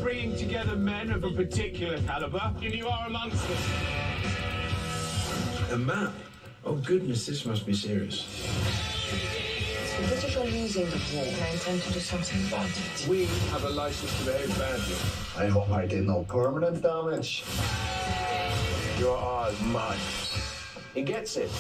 bringing together men of a particular caliber, and you are amongst them. A map? Oh goodness, this must be serious. The British are using the war, and I intend to do something about it. We have a license to behave badly. I hope I did no permanent damage. Your are mine. He gets it.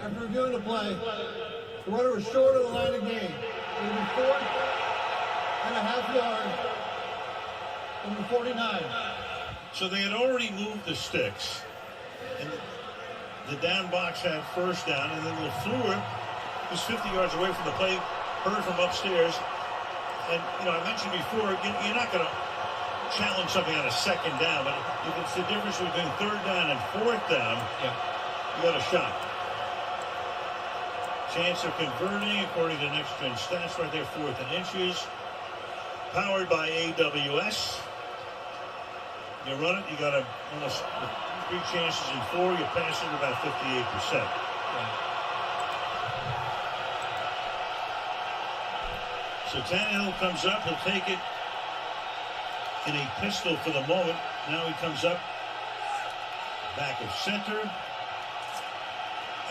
After reviewing the play, the runner was short of the line of game. It was 4.5 yards from the 49. So they had already moved the sticks. And the down box had first down, and then LaFleur was 50 yards away from the play, heard from upstairs. And, I mentioned before, you're not going to challenge something on a second down, but if it's the difference between third down and fourth down, you got a shot. Chance of converting, according to Next Gen Stats, right there, 4th and inches. Powered by AWS. You run it, you got almost 3 chances in 4. You pass it about 58%. So Tannehill comes up, he'll take it in a pistol for the moment. Now he comes up, back of center.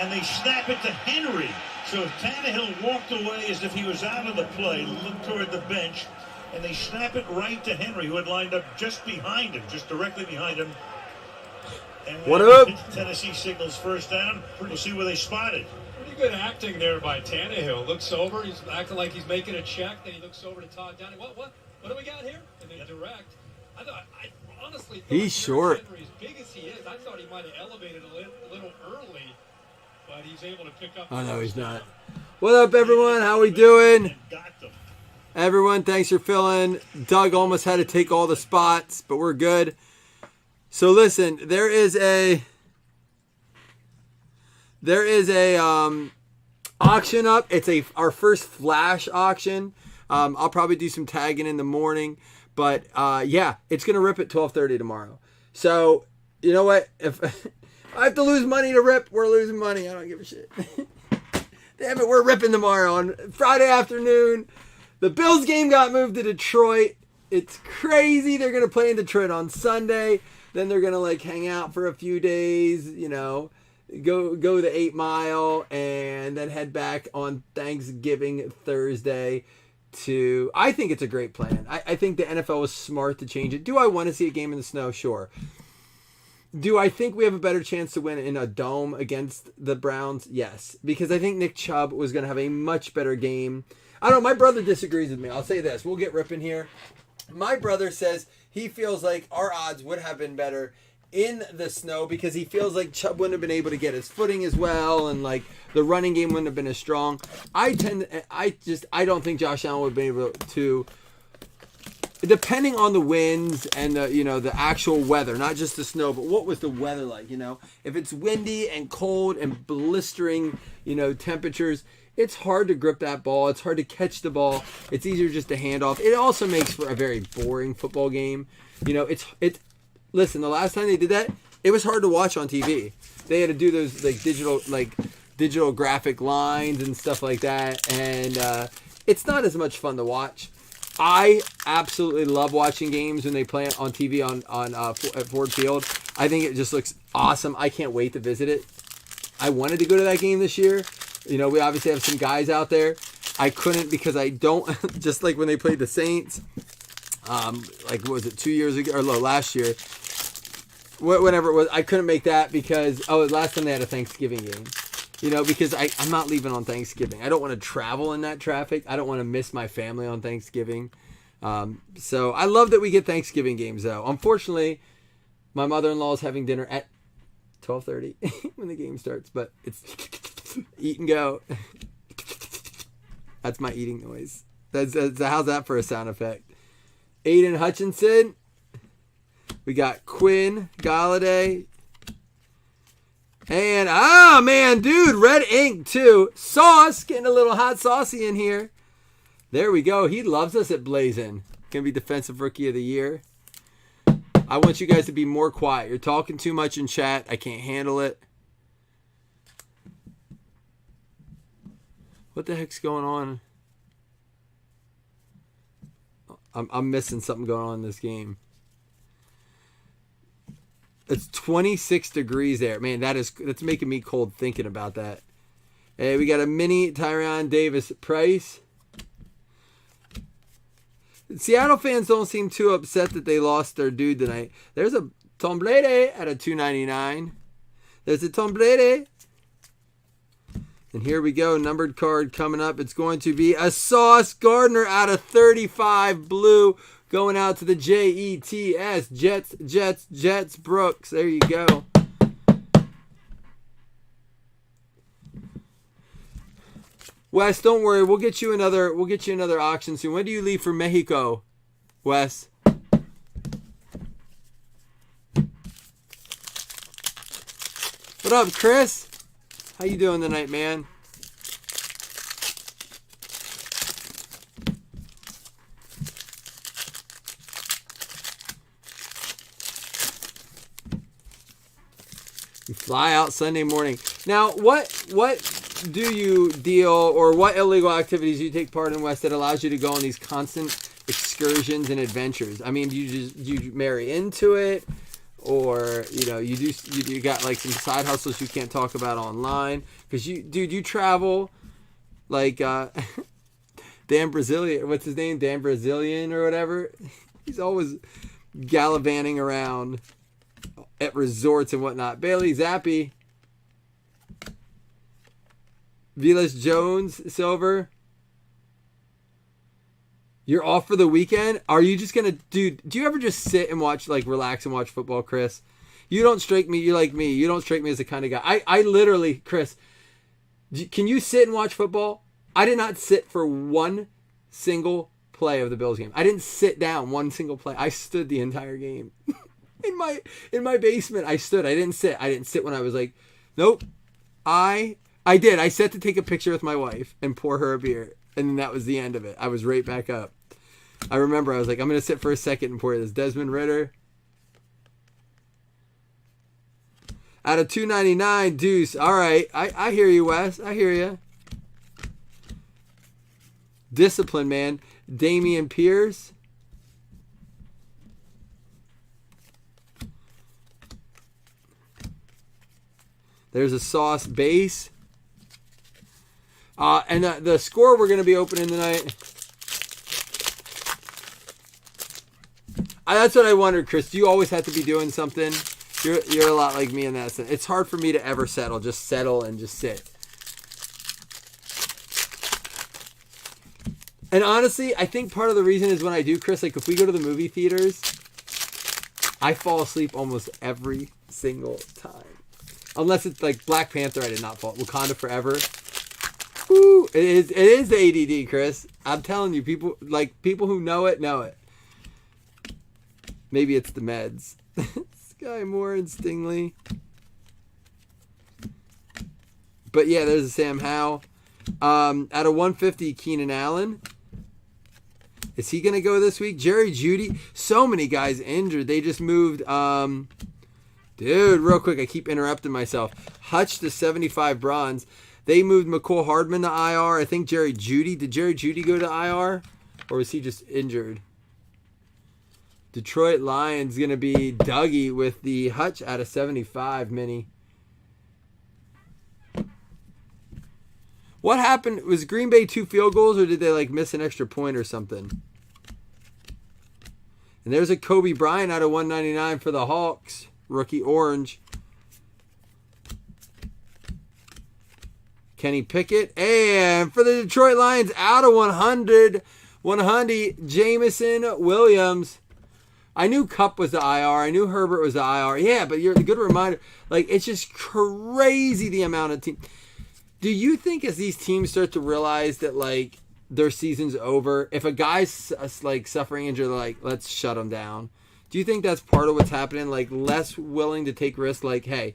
And they snap it to Henry. So if Tannehill walked away as if he was out of the play, looked toward the bench, and they snap it right to Henry, who had lined up just behind him, just directly behind him. And what up? Tennessee signals first down. We'll see where they spot it. Pretty good acting there by Tannehill. Looks over, he's acting like he's making a check, then he looks over to Todd Downing. What do we got here? And then direct. I honestly thought he's short. Henry, as big as he is, I thought he might have elevated a little early. But he's able to pick up. Oh, no, he's not. What up, everyone? How we doing? Everyone, thanks for filling. Doug almost had to take all the spots, but we're good. So listen, there is a auction up. It's our first flash auction. I'll probably do some tagging in the morning, but yeah, it's gonna rip at 12:30 tomorrow. So you know what? If I have to lose money to rip, we're losing money. I don't give a shit. Damn it, we're ripping tomorrow on Friday afternoon. The Bills game got moved to Detroit. It's crazy. They're going to play in Detroit on Sunday. Then they're going to hang out for a few days, go the 8 Mile and then head back on Thanksgiving Thursday I think it's a great plan. I think the NFL was smart to change it. Do I want to see a game in the snow? Sure. Do I think we have a better chance to win in a dome against the Browns? Yes. Because I think Nick Chubb was going to have a much better game. I don't know. My brother disagrees with me. I'll say this. We'll get ripping here. My brother says he feels like our odds would have been better in the snow because he feels like Chubb wouldn't have been able to get his footing as well and the running game wouldn't have been as strong. I don't think Josh Allen would have been able to, depending on the winds and the actual weather, not just the snow, but what was the weather like, if it's windy and cold and blistering, temperatures, it's hard to grip that ball. It's hard to catch the ball. It's easier just to hand off. It also makes for a very boring football game. Listen, the last time they did that, it was hard to watch on TV. They had to do those digital graphic lines and stuff like that. And it's not as much fun to watch. I absolutely love watching games when they play it on TV at Ford Field. I think it just looks awesome. I can't wait to visit it. I wanted to go to that game this year. We obviously have some guys out there. I couldn't because I don't, just like when they played the Saints, what was it, 2 years ago, or last year, whatever it was, I couldn't make that because, last time they had a Thanksgiving game. Because I'm not leaving on Thanksgiving. I don't want to travel in that traffic. I don't want to miss my family on Thanksgiving. So I love that we get Thanksgiving games, though. Unfortunately, my mother-in-law is having dinner at 12:30 when the game starts, but it's eat and go. That's my eating noise. How's that for a sound effect? Aiden Hutchinson. We got Quinn Galladay. And, man, dude, red ink, too. Sauce, getting a little hot saucy in here. There we go. He loves us at Blazin'. Going to be Defensive Rookie of the Year. I want you guys to be more quiet. You're talking too much in chat. I can't handle it. What the heck's going on? I'm missing something going on in this game. It's 26 degrees there. Man, that's making me cold thinking about that. Hey, we got a mini Tyron Davis Price. Seattle fans don't seem too upset that they lost their dude tonight. There's a Tom Brady at a $2.99. There's a Tom Brady. And here we go. Numbered card coming up. It's going to be a Sauce Gardner out of 35 blue. Going out to the Jets. Jets Brooks. There you go. Wes, don't worry. We'll get you another auction soon. When do you leave for Mexico, Wes? What up, Chris? How you doing tonight, man? You fly out Sunday morning. Now, what do you deal, or what illegal activities do you take part in, West, that allows you to go on these constant excursions and adventures? I mean, do you marry into it, or you got like some side hustles you can't talk about online? Because you travel like Dan Brazilian. What's his name? Dan Brazilian or whatever. He's always gallivanting around at resorts and whatnot. Bailey Zappi. Vilas Jones, silver. You're off for the weekend? Are you just going to... do you ever just sit and watch, like, relax and watch football, Chris? You don't strike me... You're like me. You don't strike me as the kind of guy... I literally... Chris, can you sit and watch football? I did not sit for one single play of the Bills game. I didn't sit down one single play. I stood the entire game. In my basement, I stood. I didn't sit. I didn't sit when I was like... Nope. I did. I sat to take a picture with my wife and pour her a beer. And then that was the end of it. I was right back up. I remember I was like, I'm going to sit for a second and pour this. Desmond Ritter. Out of $2.99, Deuce. All right. I hear you, Wes. I hear you. Discipline, man. Damian Pierce. There's a Sauce base. And the score we're going to be opening tonight. That's what I wondered, Chris. Do you always have to be doing something? You're a lot like me in that sense. It's hard for me to ever settle. Just settle and just sit. And honestly, I think part of the reason is when I do, Chris, like if we go to the movie theaters, I fall asleep almost every single time. Unless it's like Black Panther, I did not fall. Wakanda Forever. Woo, it is ADD, Chris. I'm telling you, people who know it know it. Maybe it's the meds. Sky Moore and Stingley. But yeah, there's a Sam Howell. Out of 150, Keenan Allen. Is he going to go this week? Jerry Jeudy. So many guys injured. They just moved... Dude, real quick, I keep interrupting myself. Hutch to 75 bronze. They moved McCole Hardman to IR. I think Jerry Jeudy. Did Jerry Jeudy go to IR? Or was he just injured? Detroit Lions going to be Dougie with the Hutch out of 75 mini. What happened? Was Green Bay 2 field goals or did they like miss an extra point or something? And there's a Kobe Bryant out of 199 for the Hawks. Rookie orange. Kenny Pickett. And for the Detroit Lions, out of 100, Jameson Williams. I knew Kupp was the IR. I knew Herbert was the IR. Yeah, but you're a good reminder. Like, it's just crazy the amount of team. Do you think as these teams start to realize that, like, their season's over, if a guy's, like, suffering injury, they're like, let's shut him down? Do you think that's part of what's happening? Like, less willing to take risks, like, hey,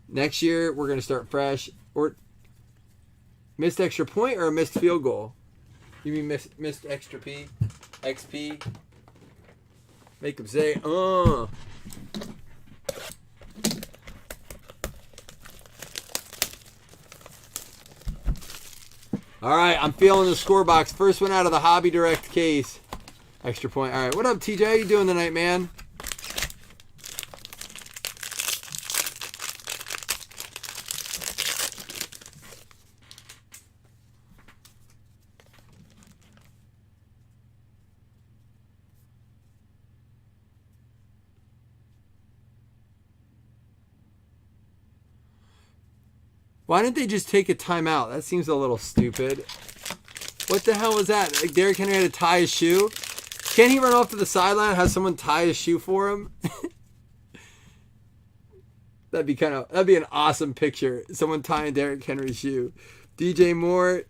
next year we're going to start fresh, or missed extra point or a missed field goal? You mean missed extra XP? Make them say, All right, I'm feeling the score box. First one out of the Hobby Direct case. Extra point. All right, what up, TJ? How you doing tonight, man? Why didn't they just take a timeout? That seems a little stupid. What the hell was that? Like Derrick Henry had to tie his shoe? Can't he run off to the sideline and have someone tie his shoe for him? That'd be an awesome picture. Someone tying Derrick Henry's shoe. DJ Moore.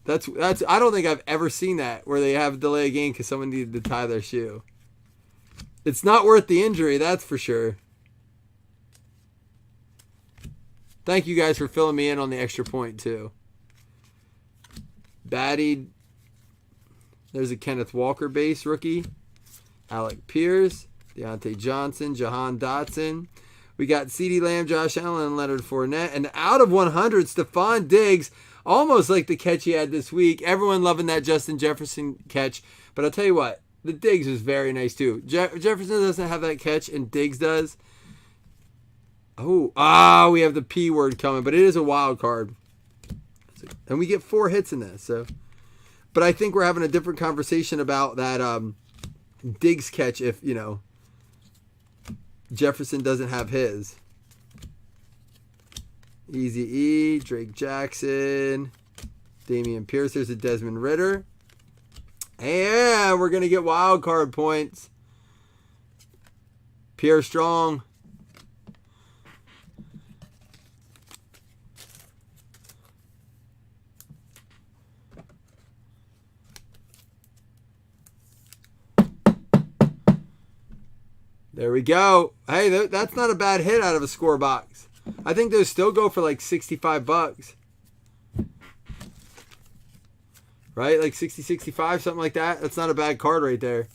That's I don't think I've ever seen that where they have a delay a game because someone needed to tie their shoe. It's not worth the injury, that's for sure. Thank you guys for filling me in on the extra point too. Batty. There's a Kenneth Walker base rookie. Alec Pierce. Deontay Johnson. Jahan Dotson. We got CeeDee Lamb, Josh Allen, and Leonard Fournette. And out of 100, Stephon Diggs. Almost like the catch he had this week. Everyone loving that Justin Jefferson catch. But I'll tell you what. The Diggs was very nice too. Jefferson doesn't have that catch and Diggs does. We have the P word coming. But it is a wild card. And we get 4 hits in this. But I think we're having a different conversation about that Diggs catch if, Jefferson doesn't have his. Easy E, Drake Jackson, Damian Pierce. There's a Desmond Ridder. And we're going to get wild card points. Pierre Strong. There we go. Hey, that's not a bad hit out of a score box. I think those still go for like $65. Right? Like 60, 65, something like that. That's not a bad card right there.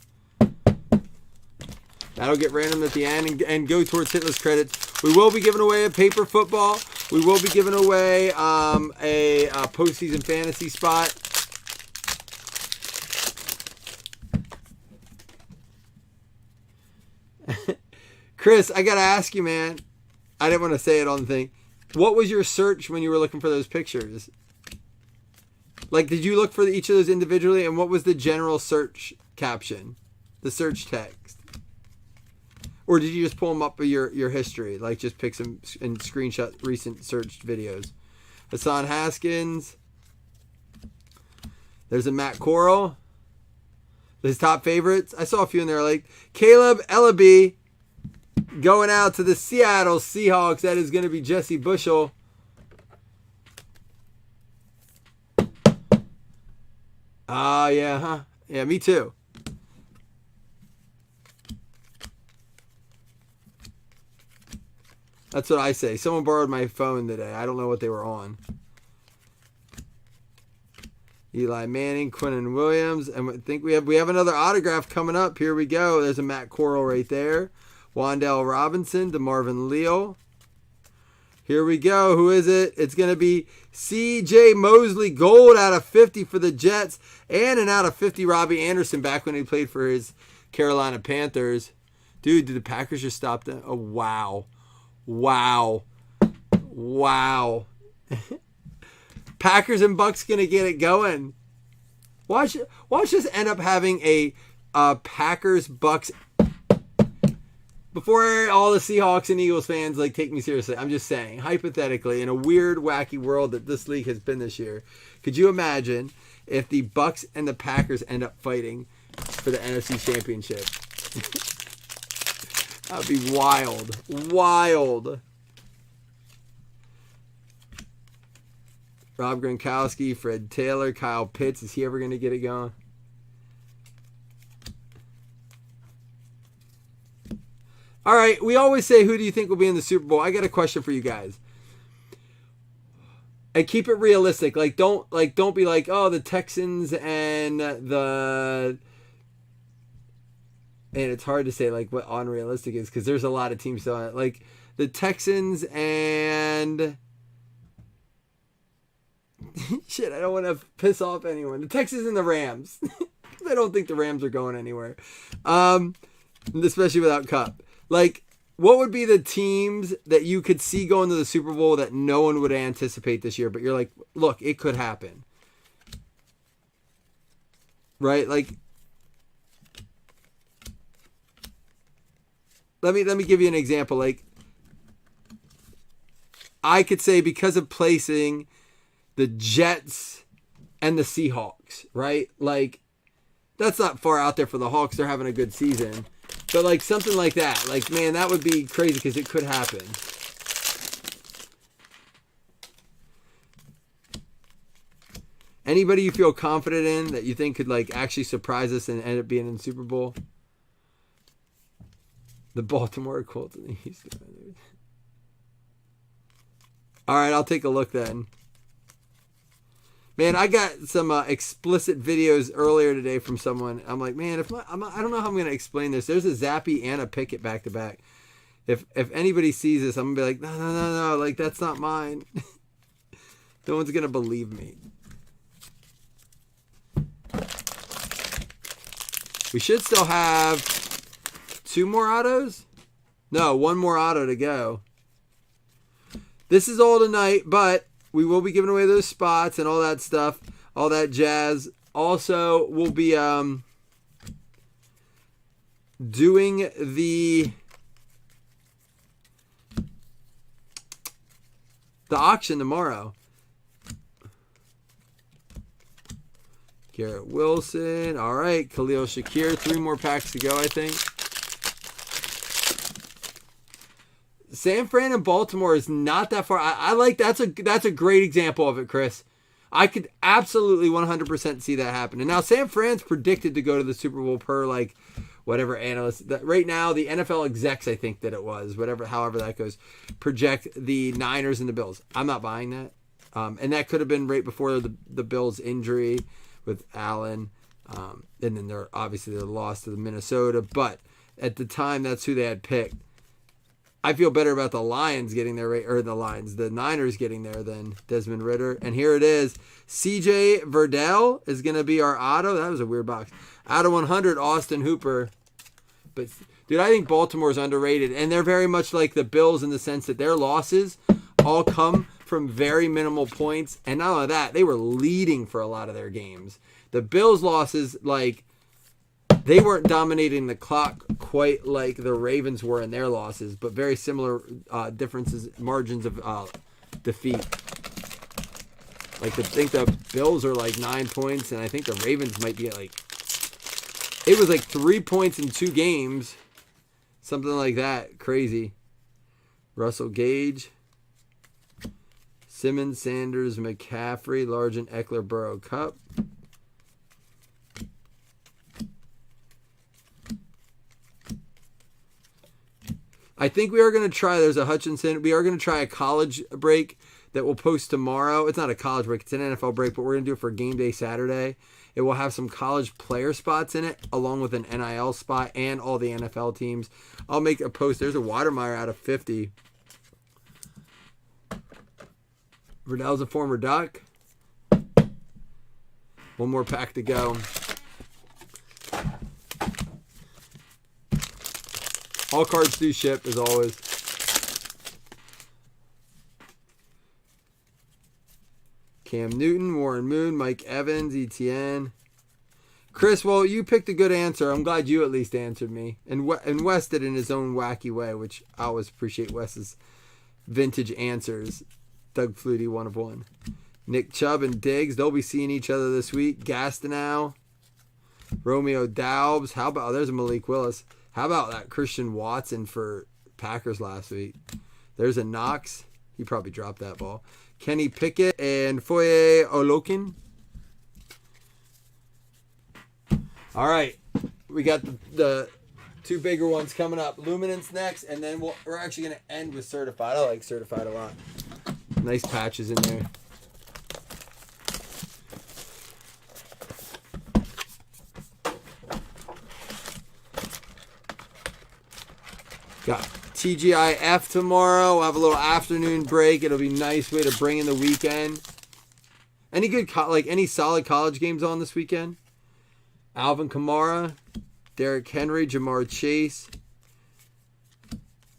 That'll get random at the end and go towards hitless credits. We will be giving away a paper football. We will be giving away a postseason fantasy spot. Chris, I gotta ask you, man. I didn't want to say it on the thing. What was your search when you were looking for those pictures? Like, did you look for each of those individually? And what was the general search caption? The search text? Or did you just pull them up with your history? Like, just pick some and screenshot recent searched videos. Hassan Haskins. There's a Matt Corral. His top favorites. I saw a few in there. Like, Caleb Ellaby. Going out to the Seattle Seahawks. That is going to be Jesse Bushel. Yeah, huh? Yeah, me too. That's what I say. Someone borrowed my phone today. I don't know what they were on. Eli Manning, Quinnen Williams, and I think we have another autograph coming up. Here we go. There's a Matt Corral right there. Wan'Dale Robinson, DeMarvin Leal. Here we go. Who is it? It's going to be C.J. Mosley, gold out of 50 for the Jets, and an out of 50 Robbie Anderson back when he played for his Carolina Panthers. Dude, did the Packers just stop them? Oh, wow. Wow. Packers and Bucks going to get it going. Watch us end up having a Packers-Bucks. Before all the Seahawks and Eagles fans take me seriously, I'm just saying, hypothetically, in a weird, wacky world that this league has been this year, could you imagine if the Bucks and the Packers end up fighting for the NFC Championship? That'd be wild. Wild. Rob Gronkowski, Fred Taylor, Kyle Pitts. Is he ever going to get it going? All right, we always say, who do you think will be in the Super Bowl? I got a question for you guys. And keep it realistic. Don't be like, oh, the Texans and the and it's hard to say like what unrealistic is because there's a lot of teams still on it. Like the Texans and shit, I don't want to piss off anyone. The Texans and the Rams. I don't think the Rams are going anywhere. Especially without Cup. Like, what would be the teams that you could see going to the Super Bowl that no one would anticipate this year, but you're like, look, it could happen. Right? Like, let me give you an example. Like, I could say because of placing the Jets and the Seahawks, right? Like, that's not far out there for the Hawks. They're having a good season. But, like, something like that. Like, man, that would be crazy because it could happen. Anybody you feel confident in that you think could, like, actually surprise us and end up being in the Super Bowl? The Baltimore Colts and the Houston Oilers. All right, I'll take a look then. Man, I got some explicit videos earlier today from someone. I'm like, man, I don't know how I'm going to explain this. There's a Zappy and a Pickett back to back. If anybody sees this, I'm going to be like, no, like that's not mine. No one's going to believe me. We should still have 2 more autos. No, 1 more auto to go. This is all tonight, but we will be giving away those spots and all that stuff, all that jazz. Also, we'll be doing the auction tomorrow. Garrett Wilson. All right, Khalil Shakir. 3 more packs to go, I think. San Fran and Baltimore is not that far. I like that's a great example of it, Chris. I could absolutely 100% see that happen. And now San Fran's predicted to go to the Super Bowl per like whatever analyst. Right now, the NFL execs, I think that it was, however that goes, project the Niners and the Bills. I'm not buying that. And that could have been right before the Bills' injury with Allen. And then they're lost to the Minnesota. But at the time, that's who they had picked. I feel better about the Lions getting there, or the Niners getting there than Desmond Ridder. And here it is. CJ Verdell is going to be our auto. That was a weird box. Out of 100, Austin Hooper. But, dude, I think Baltimore's underrated. And they're very much like the Bills in the sense that their losses all come from very minimal points. And not only that, they were leading for a lot of their games. The Bills' losses, like, they weren't dominating the clock quite like the Ravens were in their losses, but very similar differences, margins of defeat. Like, I think the Bills are like 9 points, and I think the Ravens might be at like, it was like 3 points in 2 games. Something like that. Crazy. Russell Gage. Simmons, Sanders, McCaffrey, Largent, Eckler, Burrow, Cup. I think we are going to try, there's a Hutchinson, we are going to try a college break that we'll post tomorrow. It's not a college break, it's an NFL break, but we're going to do it for game day Saturday. It will have some college player spots in it, along with an NIL spot and all the NFL teams. I'll make a post. There's a Watermeyer out of 50. Verdell's a former Duck. 1 more pack to go. All cards do ship, as always. Cam Newton, Warren Moon, Mike Evans, ETN. Chris, well, you picked a good answer. I'm glad you at least answered me. And Wes did in his own wacky way, which I always appreciate Wes's vintage answers. Doug Flutie, 1 of 1. Nick Chubb and Diggs, they'll be seeing each other this week. Gastineau, Romeo Doubs. How about, there's a Malik Willis. How about that Christian Watson for Packers last week? There's a Knox. He probably dropped that ball. Kenny Pickett and Foye Olokin. All right. We got the 2 bigger ones coming up. Luminance next, and then we're actually going to end with Certified. I like Certified a lot. Nice patches in there. Got TGIF tomorrow. We'll have a little afternoon break. It'll be a nice way to bring in the weekend. Any good, any solid college games on this weekend? Alvin Kamara, Derrick Henry, Jamar Chase,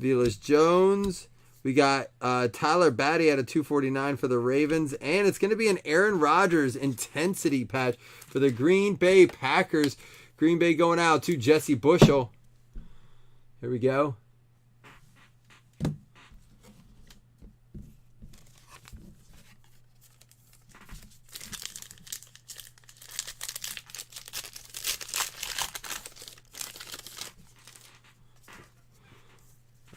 Velus Jones. We got Tyler Batty at a 249 for the Ravens. And it's going to be an Aaron Rodgers intensity patch for the Green Bay Packers. Green Bay going out to Jesse Bushel. Here we go.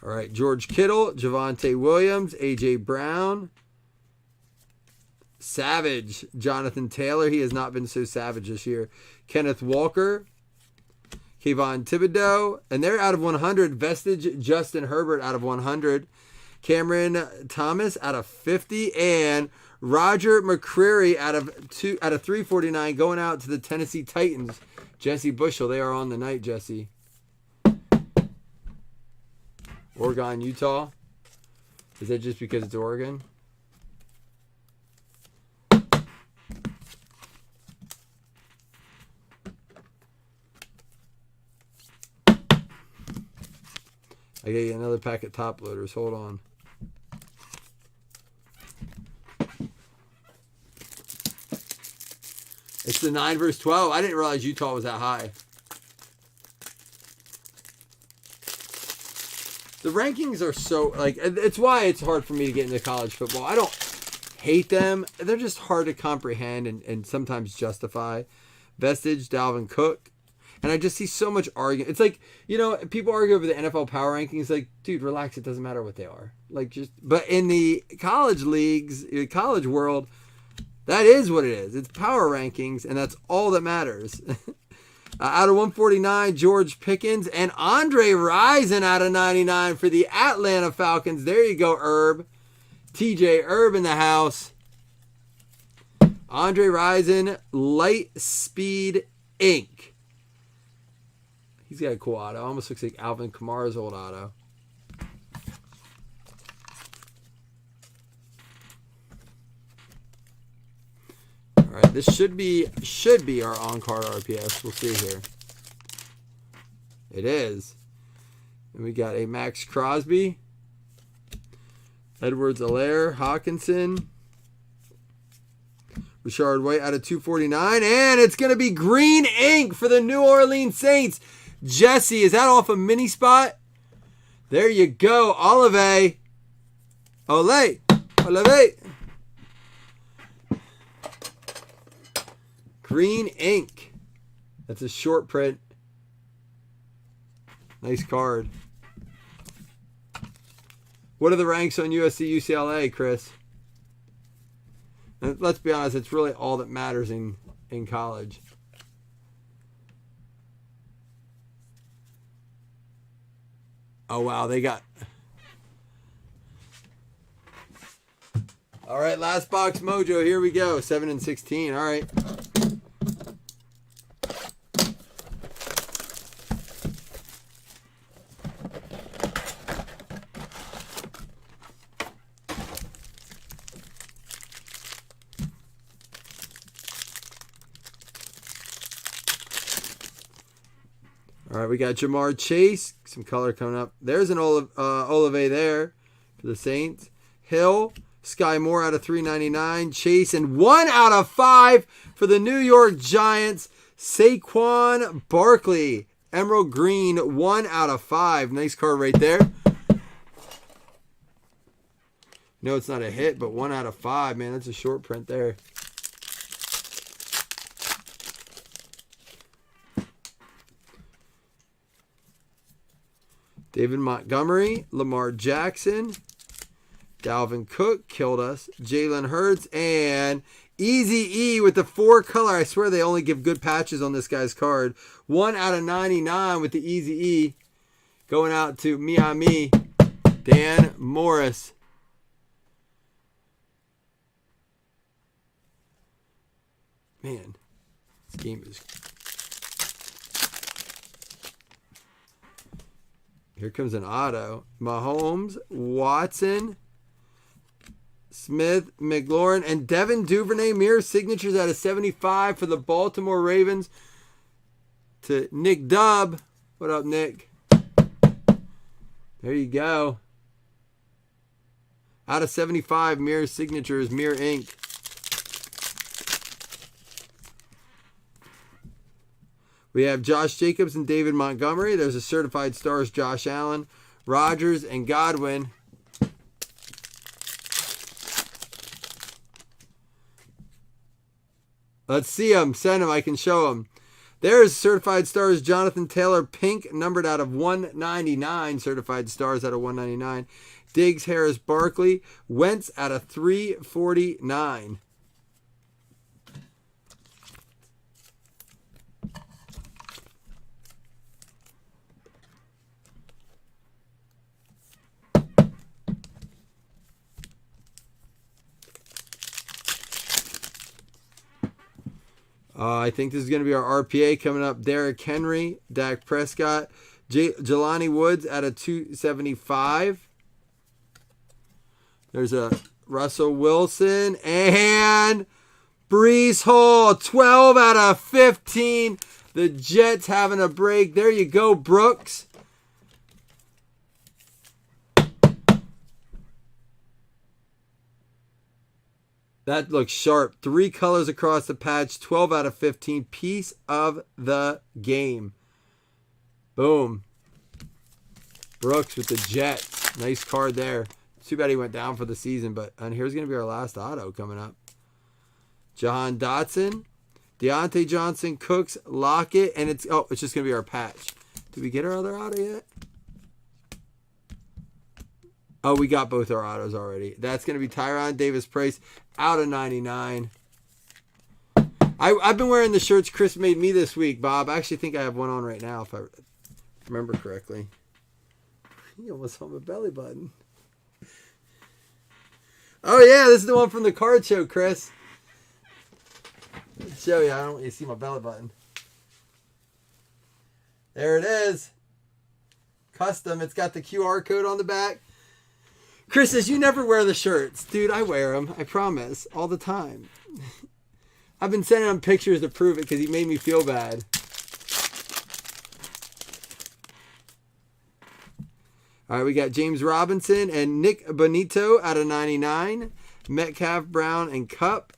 All right, George Kittle, Javonte Williams, A.J. Brown, Savage, Jonathan Taylor. He has not been so savage this year. Kenneth Walker, Kayvon Thibodeau, and they're out of 100. Vestige, Justin Herbert out of 100. Cameron Thomas out of 50, and Roger McCreary out of 349 going out to the Tennessee Titans. Jesse Bushel, they are on the night, Jesse. Oregon, Utah. Is that just because it's Oregon? I gotta get another pack of top loaders. Hold on. It's the 9 versus 12. I didn't realize Utah was that high. The rankings are so, it's why it's hard for me to get into college football. I don't hate them. They're just hard to comprehend and sometimes justify. Vestige, Dalvin Cook. And I just see so much argument. It's like, people argue over the NFL power rankings. Like, dude, relax. It doesn't matter what they are. But in the college leagues, the college world, that is what it is. It's power rankings, and that's all that matters. Out of 149, George Pickens and Andre Rison out of 99 for the Atlanta Falcons. There you go, Herb. TJ Herb in the house. Andre Rison, Light Speed Inc. He's got a cool auto. Almost looks like Alvin Kamara's old auto. All right, this should be our on-card RPS. We'll see here. It is. And we got a Max Crosby, Edwards-Helaire, Hawkinson, Rashard White out of 249, and it's going to be green ink for the New Orleans Saints. Jesse, is that off a mini spot? There you go, Olave. Olave. Green ink. That's a short print. Nice card. What are the ranks on USC UCLA, Chris? And let's be honest, it's really all that matters in college. Oh, wow, they got... All right, last box mojo. Here we go. 7 and 16. All right. All right, we got Jamar Chase. Some color coming up. There's an Olave there for the Saints. Hill, Sky Moore out of 399. Chase, and 1 out of 5 for the New York Giants. Saquon Barkley, Emerald Green, 1 out of 5. Nice card right there. No, it's not a hit, but 1 out of 5. Man, that's a short print there. David Montgomery, Lamar Jackson, Dalvin Cook killed us, Jalen Hurts, and Eazy-E with the 4 color. I swear they only give good patches on this guy's card. 1 out of 99 with the Eazy-E. Going out to Miami, Dan Morris. Man, this game is... Here comes an auto. Mahomes, Watson, Smith, McLaurin, and Devin Duvernay. Mirror signatures out of 75 for the Baltimore Ravens. To Nick Dubb. What up, Nick? There you go. Out of 75, mirror signatures, mirror ink. We have Josh Jacobs and David Montgomery. There's a certified stars, Josh Allen, Rodgers, and Godwin. Let's see them. Send them. I can show them. There's certified stars, Jonathan Taylor, pink, numbered out of 199. Certified stars out of 199. Diggs, Harris, Barkley, Wentz out of 349. I think this is going to be our RPA coming up. Derrick Henry, Dak Prescott, Jelani Woods out of 275. There's a Russell Wilson and Breece Hall, 12 out of 15. The Jets having a break. There you go, Brooks. That looks sharp. 3 colors across the patch. 12 out of 15. Piece of the game. Boom. Brooks with the Jets. Nice card there. Too bad he went down for the season. And here's going to be our last auto coming up. Jahan Dotson. Deontay Johnson. Cooks. Lockett. And it's just going to be our patch. Did we get our other auto yet? Oh, we got both our autos already. That's going to be Tyron Davis-Price out of 99. I've been wearing the shirts Chris made me this week, Bob. I actually think I have one on right now, if I remember correctly. You almost saw my belly button. Oh, yeah, this is the one from the card show, Chris. Let's show you. I don't want you to see my belly button. There it is. Custom. It's got the QR code on the back. Chris says, you never wear the shirts. Dude, I wear them. I promise. All the time. I've been sending him pictures to prove it because he made me feel bad. All right, we got James Robinson and Nick Bonito out of 99. Metcalf, Brown, and Cup.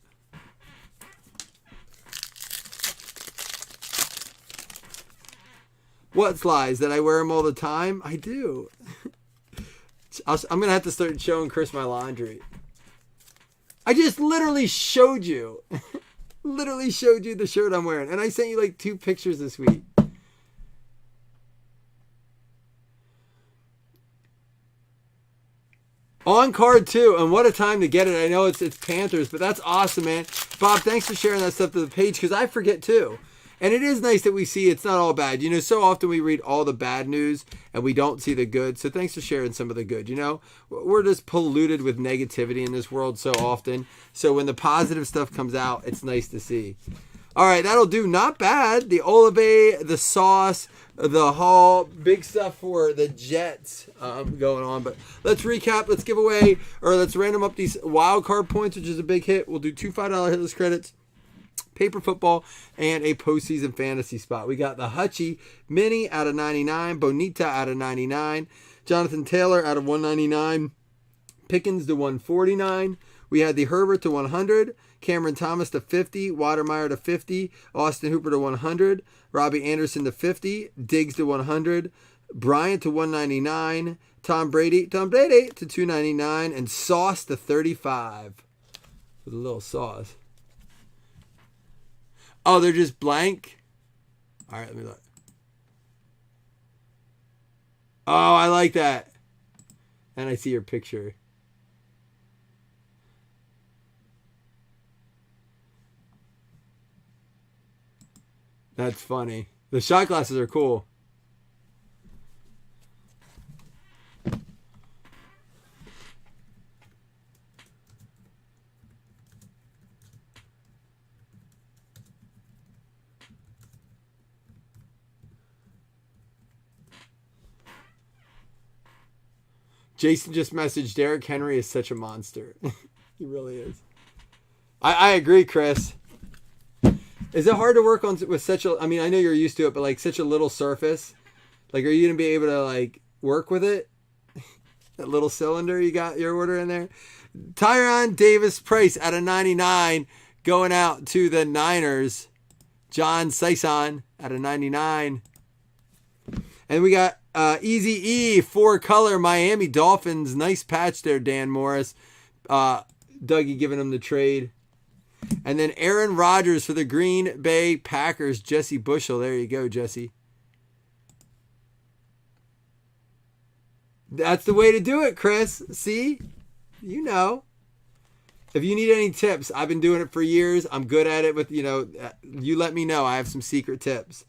What Slides? That I wear them all the time? I do. I'm going to have to start showing Chris my laundry. I just literally showed you. Literally showed you the shirt I'm wearing. And I sent you like 2 pictures this week. On card too. And what a time to get it. I know it's Panthers, but that's awesome, man. Bob, thanks for sharing that stuff to the page because I forget too. And it is nice that we see it's not all bad. You know, so often we read all the bad news and we don't see the good. So thanks for sharing some of the good. You know, we're just polluted with negativity in this world so often. So when the positive stuff comes out, it's nice to see. All right, that'll do. Not bad. The Olave, the Sauce, the Hall, big stuff for the Jets going on. But let's recap. Let's give away, or let's random up these wild card points, which is a big hit. We'll do 2 $5 hitless credits, paper football, and a postseason fantasy spot. We got the Hutchie Mini out of 99, Bonita out of 99, Jonathan Taylor out of 199, Pickens to 149. We had the Herbert to 100, Cameron Thomas to 50, Watermeyer to 50, Austin Hooper to 100, Robbie Anderson to 50, Diggs to 100, Bryant to 199, Tom Brady to 299, and Sauce to 35 with a little sauce. Oh, they're just blank? All right, let me look. Oh, I like that. And I see your picture. That's funny. The shot glasses are cool. Jason just messaged Derrick Henry is such a monster. He really is. I agree, Chris. Is it hard to work on with such a? I mean, I know you're used to it, but like such a little surface. Like, are you gonna be able to like work with it? That little cylinder you got your order in there. Tyron Davis Price out of 99 going out to the Niners. John Sison out of 99. And we got Easy E 4-color Miami Dolphins. Nice patch there, Dan Morris. Dougie giving him the trade. And then Aaron Rodgers for the Green Bay Packers. Jesse Bushel. There you go, Jesse. That's the way to do it, Chris. See? You know. If you need any tips, I've been doing it for years. I'm good at it with, you let me know. I have some secret tips.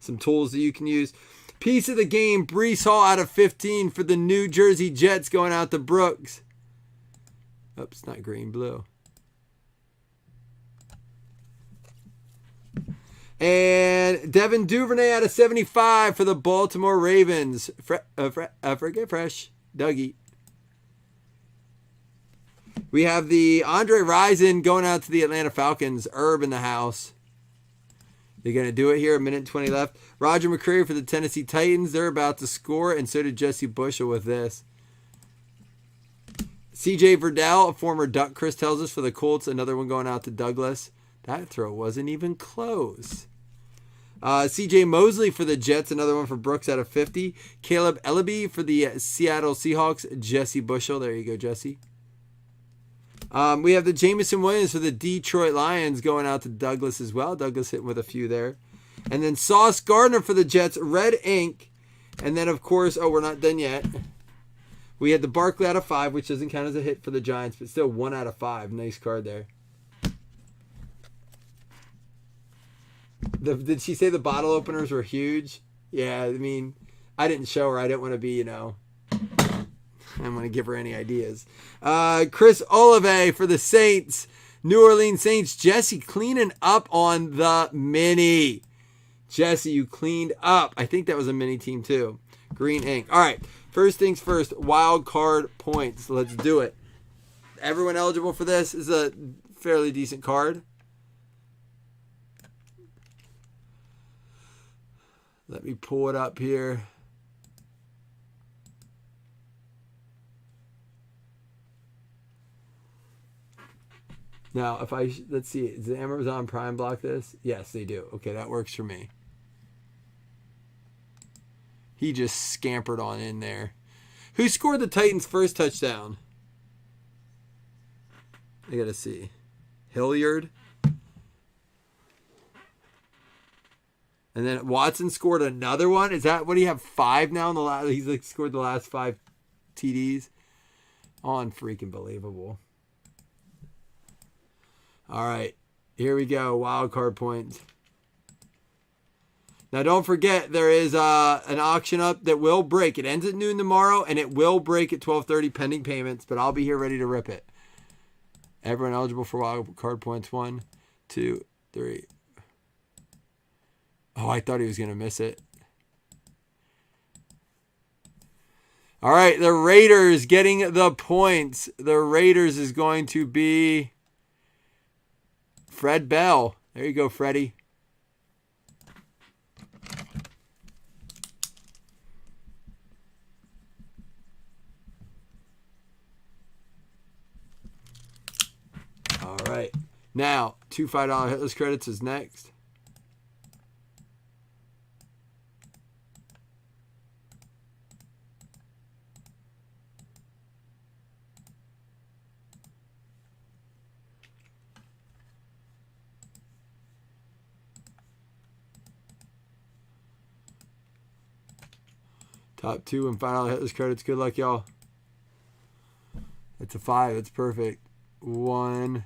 Some tools that you can use. Piece of the game, Breece Hall out of 15 for the New Jersey Jets going out to Brooks. Oops, not green, blue. And Devin Duvernay out of 75 for the Baltimore Ravens. Forget fresh. Dougie. We have the Andre Rison going out to the Atlanta Falcons. Herb in the house. They're going to do it here. 1:20 left. Roger McCreary for the Tennessee Titans. They're about to score, and so did Jesse Bushel with this. CJ Verdell, a former Duck, Chris tells us, for the Colts. Another one going out to Douglas. That throw wasn't even close. CJ Mosley for the Jets. Another one for Brooks out of 50. Caleb Ellaby for the Seattle Seahawks. Jesse Bushel. There you go, Jesse. We have the Jameson Williams for the Detroit Lions going out to Douglas as well. Douglas hitting with a few there. And then Sauce Gardner for the Jets. Red ink. And then, of course, we're not done yet. We had the Barkley out of 5, which doesn't count as a hit for the Giants, but still 1 out of 5. Nice card there. Did she say the bottle openers were huge? Yeah, I mean, I didn't show her. I didn't want to be, I don't want to give her any ideas. Chris Olave for the Saints. New Orleans Saints. Jesse cleaning up on the mini. Jesse, you cleaned up. I think that was a mini team too. Green ink. All right. First things first. Wild card points. Let's do it. Everyone eligible for this? Is a fairly decent card. Let me pull it up here. Now, let's see, does Amazon Prime block this? Yes, they do. Okay, that works for me. He just scampered on in there. Who scored the Titans' first touchdown? I gotta see. Hilliard. And then Watson scored another one. Is that what do you have? 5 now in the last? He's like scored the last 5 TDs. Unfreaking believable. All right, here we go. Wild card points. Now, don't forget, there is an auction up that will break. It ends at noon tomorrow, and it will break at 12:30 pending payments, but I'll be here ready to rip it. Everyone eligible for wild card points? 1, 2, 3. Oh, I thought he was going to miss it. All right, the Raiders getting the points. The Raiders is going to be Fred Bell. There you go, Freddie. All right. Now, 2 $5 hitless credits is next. Top 2 and $5 hitless credits. Good luck, y'all. It's a 5. It's perfect. 1,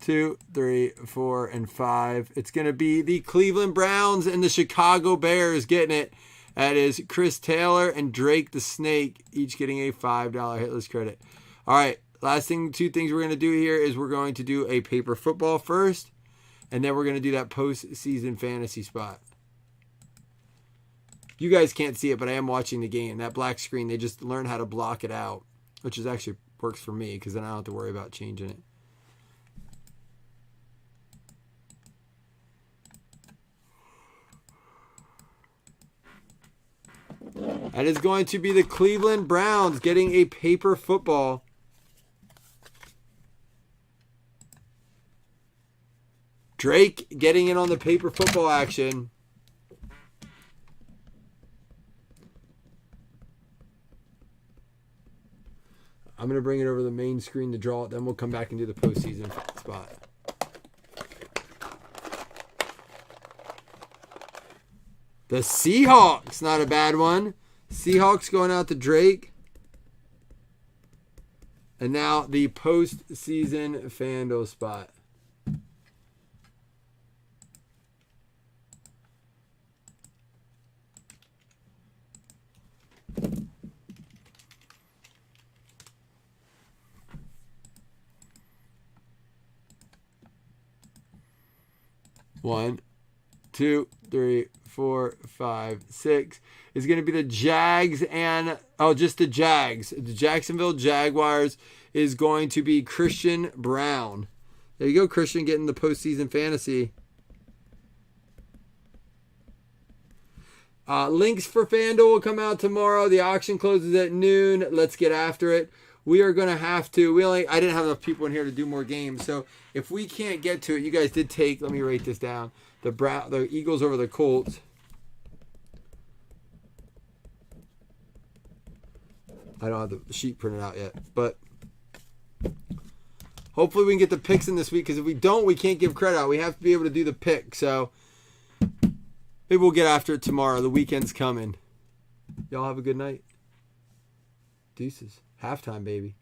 2, 3, 4, and 5. It's going to be the Cleveland Browns and the Chicago Bears getting it. That is Chris Taylor and Drake the Snake, each getting a $5 hitless credit. All right, last thing, 2 things we're going to do here is we're going to do a paper football first, and then we're going to do that postseason fantasy spot. You guys can't see it, but I am watching the game. That black screen, they just learned how to block it out, which is actually works for me because then I don't have to worry about changing it. That is going to be the Cleveland Browns getting a paper football. Drake getting in on the paper football action. I'm going to bring it over the main screen to draw it. Then we'll come back and do the postseason spot. The Seahawks, not a bad one. Seahawks going out to Drake. And now the postseason FanDuel spot. One, two, three, 4, 5, 6 is going to be the Jags and just the Jags. The Jacksonville Jaguars is going to be Christian Brown. There you go, Christian, getting the postseason fantasy. Links for FanDuel will come out tomorrow. The auction closes at noon. Let's get after it. We are going to have to. I didn't have enough people in here to do more games. So if we can't get to it, you guys did take. Let me write this down. The Eagles over the Colts. I don't have the sheet printed out yet, but hopefully we can get the picks in this week. Because if we don't, we can't give credit out. We have to be able to do the pick. So maybe we'll get after it tomorrow. The weekend's coming. Y'all have a good night. Deuces. Halftime, baby.